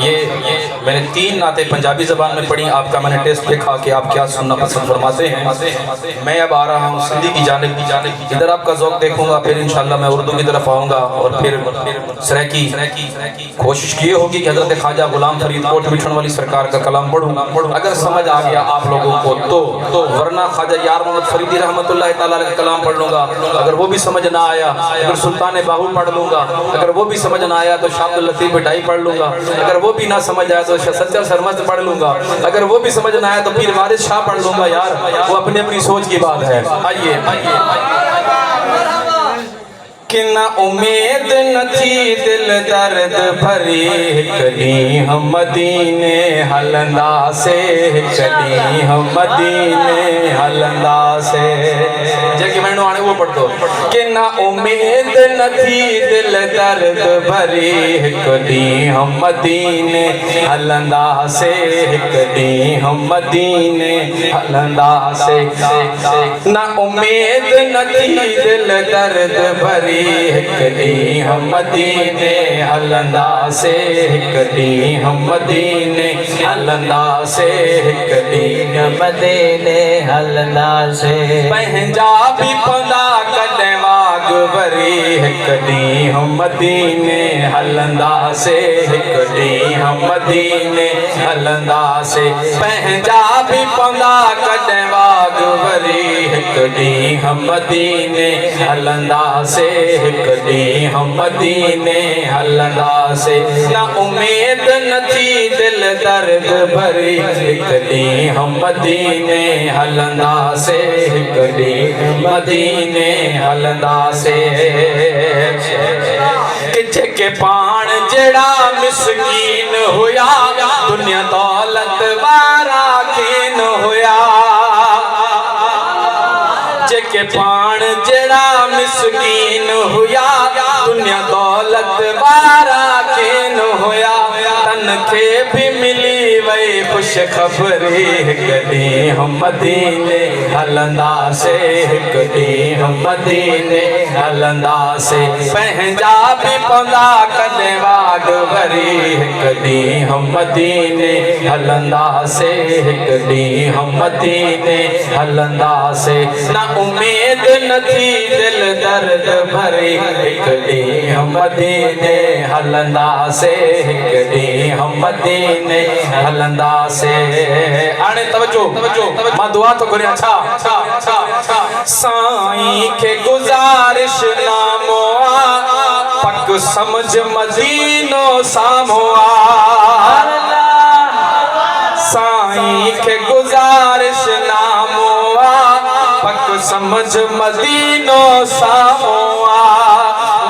یہ میں نے 3 نعتیں پنجابی زبان میں پڑھی، آپ کا میں نے ٹیسٹ دیکھا کہ آپ کیا سننا پسند فرماتے ہیں۔ میں اب آ رہا ہوں سندھی کی جانب، ادھر آپ کا ذوق دیکھوں گا، پھر انشاءاللہ میں اردو کی طرف آؤں گا، اور پھر سریکی کوشش یہ ہوگی کہ حضرت خواجہ غلام فرید کوٹ مٹھن والی سرکار کا کلام پڑھوں، اگر سمجھ آ گیا آپ لوگوں کو تو، ورنہ خواجہ یار محمد فریدی رحمت اللہ تعالیٰ کا کلام پڑھ لوں گا، اگر وہ بھی سمجھ نہ آیا اگر سلطان باہو پڑھ لوں گا، اگر وہ بھی سمجھ نہ آیا تو شاہ عبداللطیف بٹائی پڑھ لوں گا، اگر وہ بھی نہ سمجھ آیا تو سچا سرمست پڑھ لوں گا، اگر وہ بھی سمجھ نہ آیا تو پیر وارث شاہ پڑھ لوں گا۔ یار وہ اپنی اپنی سوچ کی بات ہے۔ آئیے کہ نہ امید نہ تھی دل درد بھری، کدی ہم مدینے ہلندا سے، کدی ہم مدینے ہلندا سے، جیسے میں نے آنے وہ پڑھ دو کہ نہ امید نہ تھی دل درد بھری، کدی ہم مدینے ہلندا سے، کدی ہم مدینے ہلندا سے، نہ امید نہ تھی دل درد بھری، کدی ہم مدینے ہلندا سے، کدی ہم مدینے ہلندا سے، کدی ہم مدینے ہلندا سے، پنجابی پندا کدے واگ بری، کدی ہم مدینے ہلندا سے، کدی ہم مدینے ہلندا سے، پنجابی پندا کدے واگ بری، کدی ہم مدینے ہلندا سے، کدی ہم مدینے ہلندا سے، نہ امید نہ تھی دل درد بھری، کدی ہم مدینے ہلندا سے، کدی ہم مدینے ہلندا سے، کہ پان جڑا مسکین ہویا، دنیا دولت وارا کین ہویا، کہ پان جڑا مسکین ہویا، دنیا دولت وارا کین ہویا، تن کے بھی ملی وئی خوش خبری، کدی ہم مدینے ہلندا سے، کدی ہم مدینے ہلندا سے، پنجابی پندا کدے واگ بھری، کدی ہم مدینے ہلندا سے، کدی ہم مدینے ہلندا سے، نہ امید نہ تھی دل درد بھری، کدی ہم مدینے ہلندا سے، کدی ہم مدینے ہلندا سے، آنے توجہ ماں دعا تو کریں، اچھا سائیں کے گزارش ناموا، پک سمجھ مدینو ساموا، سائیں کے گزارش ناموا، پک سمجھ مدینو ساموا،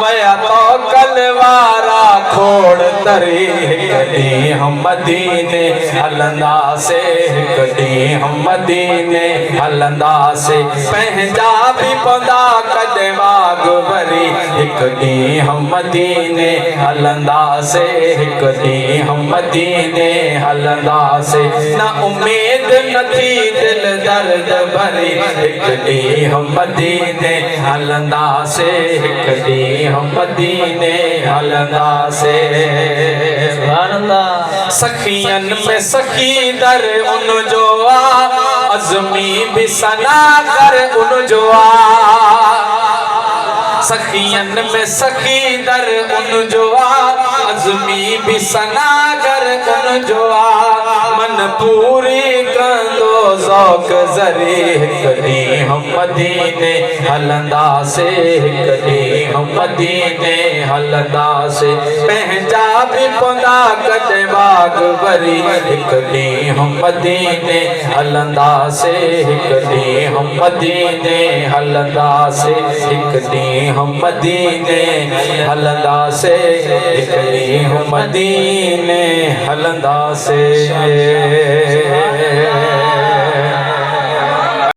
ویا تو کلوارا کھوڑ تری، کدی ہم مدینے ہلندا سے، کدی ہم مدینے ہلندا سے، پنجابی پندا کدے واگ بھری، کدی ہم مدینے ہلندا سے، کدی ہم مدینے ہلندا سے، نہ امید نہ تھی دل درد بھری، کدی ہم مدینے ہلندا سے، کدی ہم مدینے ہلندا سے، سخین میں سخی در ان جو آ، عظمی بھی سنا کر ان جو آ، سخین میں سخی در ان جو آ، عظمی بھی سنا کر ان جو آ، من پوری کندو ذوق زری، کدی ہم مدینے ہلندا سے، کدی ہم مدینے ہلندا سے، پنجابی پندا کدے واگ بھری، کدی ہم مدینے ہلندا سے، کدی ہم مدینے ہلندا سے، کدی ہم مدینے ہلندا سے، کدی ہم مدینے ہلندا سے۔